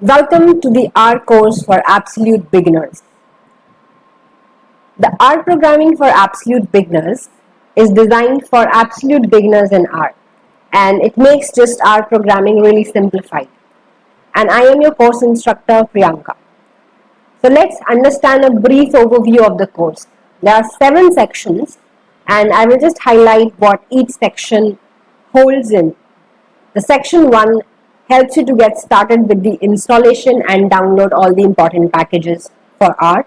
Welcome to the R course for absolute beginners. The R programming for absolute beginners is designed for absolute beginners in R, and it makes just R programming really simplified. And I am your course instructor Priyanka. So let's understand a brief overview of the course. There are 7 sections, and I will just highlight what each section holds in. The section 1 helps you to get started with the installation and download all the important packages for R.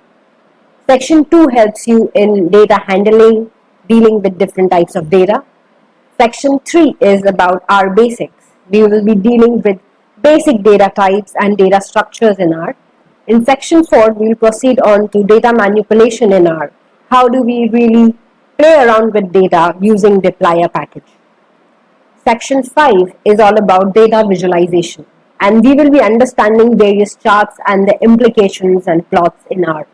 Section 2 helps you in data handling, dealing with different types of data. Section 3 is about R basics. We will be dealing with basic data types and data structures in R. In section 4, we will proceed on to data manipulation in R. How do we really play around with data using dplyr package? Section 5 is all about data visualization, and we will be understanding various charts and the implications and plots in R.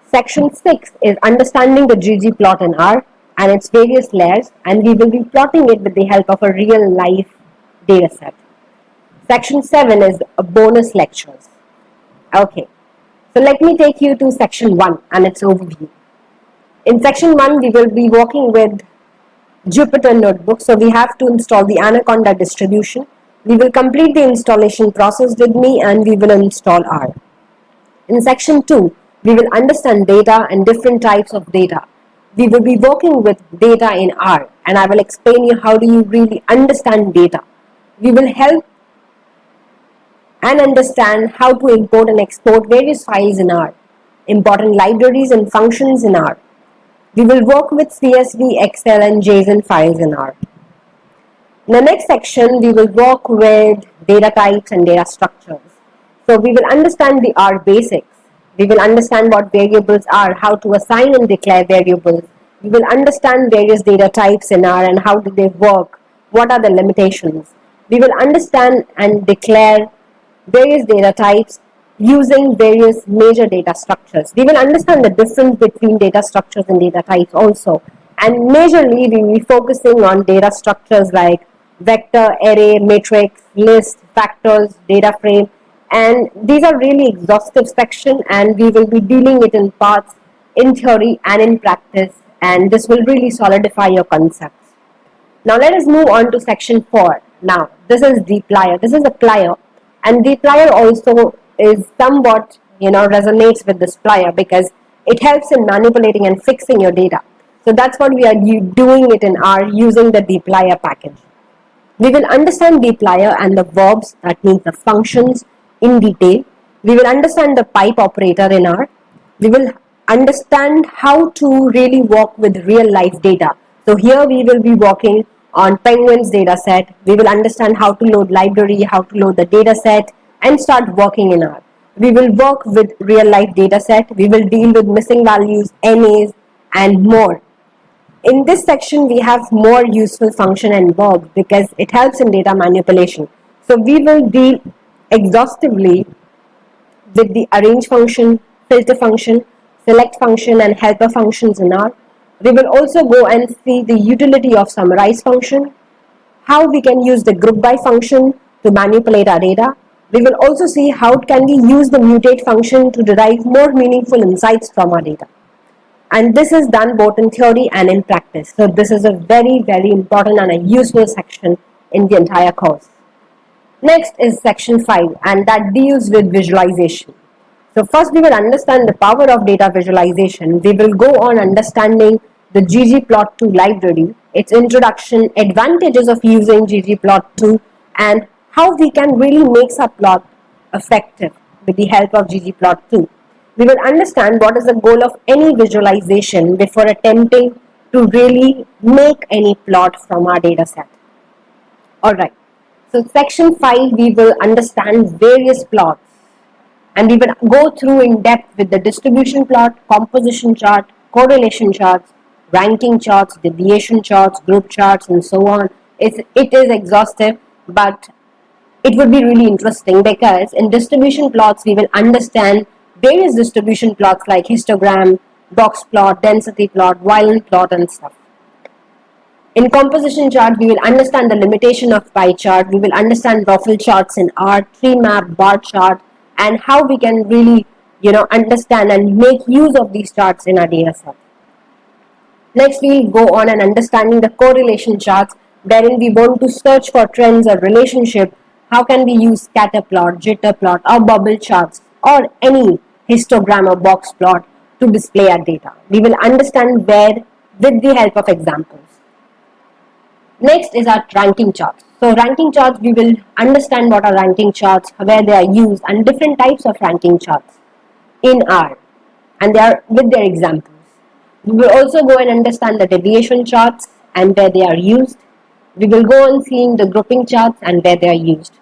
Section 6 is understanding the ggplot in R and its various layers, and we will be plotting it with the help of a real life data set. Section 7 is bonus lectures. Okay, so let me take you to section 1 and its overview. In section 1, we will be working with Jupyter Notebook, so we have to install the Anaconda distribution. We will complete the installation process with me and we will install R. In section 2, we will understand data and different types of data. We will be working with data in R, and I will explain you how do you really understand data. We will help and understand how to import and export various files in R, important libraries and functions in R. We will work with CSV, Excel and JSON files in R. In the next section, we will work with data types and data structures. So we will understand the R basics. We will understand what variables are, how to assign and declare variables. We will understand various data types in R and how do they work, what are the limitations. We will understand and declare various data types using various major data structures. We will understand the difference between data structures and data types also. And majorly, we will be focusing on data structures like vector, array, matrix, list, factors, data frame. And these are really exhaustive section, and we will be dealing it in parts in theory and in practice. And this will really solidify your concepts. Now let us move on to section 4. Now, this is dplyr. This is a plier. And dplyr also is somewhat, resonates with this plier because it helps in manipulating and fixing your data. So that's what we are doing it in R using the dplyr package. We will understand dplyr and the verbs, that means the functions, in detail. We will understand the pipe operator in R. We will understand how to really work with real life data. So here we will be working on Penguins data set. We will understand how to load library, how to load the data set and start working in R. We will work with real life data set. We will deal with missing values, NAs and more. In this section, we have more useful function and verb because it helps in data manipulation. So we will deal exhaustively with the arrange function, filter function, select function and helper functions in R. We will also go and see the utility of summarize function, how we can use the group by function to manipulate our data. We will also see how can we use the mutate function to derive more meaningful insights from our data. And this is done both in theory and in practice. So this is a very, very important and a useful section in the entire course. Next is section 5, and that deals with visualization. So first we will understand the power of data visualization. We will go on understanding the ggplot2 library, its introduction, advantages of using ggplot2 and how we can really make our plot effective with the help of ggplot2. We will understand what is the goal of any visualization before attempting to really make any plot from our data set. Alright, so section 5 we will understand various plots and we will go through in depth with the distribution plot, composition chart, correlation charts, ranking charts, deviation charts, group charts and so on. It is exhaustive, but it would be really interesting because in distribution plots we will understand various distribution plots like histogram, box plot, density plot, Weiland plot and stuff. In composition chart, we will understand the limitation of pie chart, we will understand ruffle charts in R, tree map, bar chart, and how we can really, understand and make use of these charts in our data set. Next, we'll go on and understanding the correlation charts, wherein we want to search for trends or relationship. How can we use scatter plot, jitter plot, or bubble charts, or any histogram or box plot to display our data. We will understand where with the help of examples. Next is our ranking charts. So ranking charts, we will understand what are ranking charts, where they are used, and different types of ranking charts in R, and they are with their examples. We will also go and understand the deviation charts and where they are used. We will go on seeing the grouping charts and where they are used.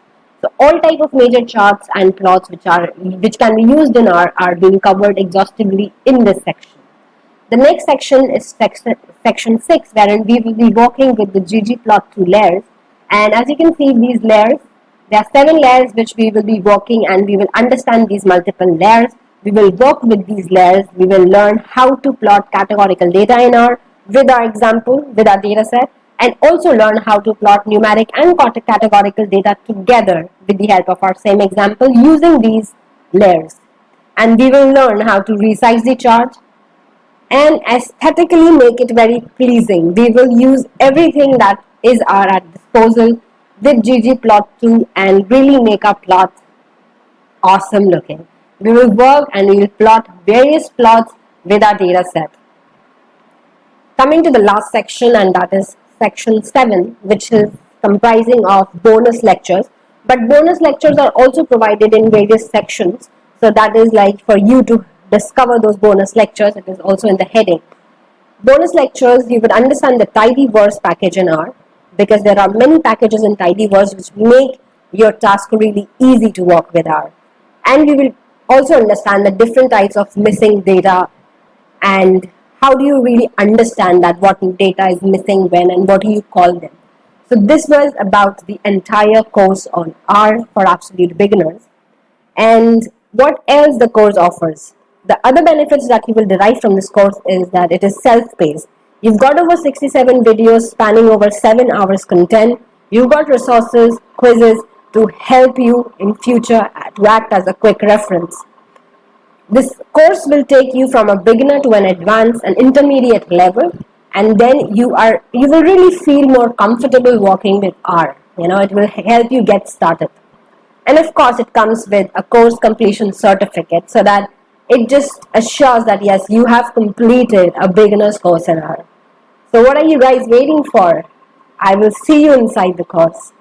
So all type of major charts and plots which can be used in R are being covered exhaustively in this section. The next section is section 6, wherein we will be working with the ggplot2 layers. And as you can see, these layers, there are 7 layers which we will be working, and we will understand these multiple layers. We will work with these layers. We will learn how to plot categorical data in R with our example, with our data set, and also learn how to plot numeric and categorical data together with the help of our same example using these layers. And we will learn how to resize the chart and aesthetically make it very pleasing. We will use everything that is at disposal with ggplot2 and really make our plots awesome looking. We will work and we will plot various plots with our data set. Coming to the last section, and that is section 7, which is comprising of bonus lectures. But bonus lectures are also provided in various sections. So that is like for you to discover those bonus lectures. It is also in the heading. Bonus lectures, you would understand the tidyverse package in R, because there are many packages in tidyverse which make your task really easy to work with R. And we will also understand the different types of missing data and how do you really understand that what data is missing when and what do you call them. So this was about the entire course on R for absolute beginners. And what else the course offers? The other benefits that you will derive from this course is that it is self-paced. You've got over 67 videos spanning over 7 hours content. You've got resources, quizzes to help you in future to act as a quick reference. This course will take you from a beginner to an advanced and intermediate level, and then you will really feel more comfortable working with R. It will help you get started. And of course, it comes with a course completion certificate, so that it just assures that yes, you have completed a beginner's course in R. So what are you guys waiting for? I will see you inside the course.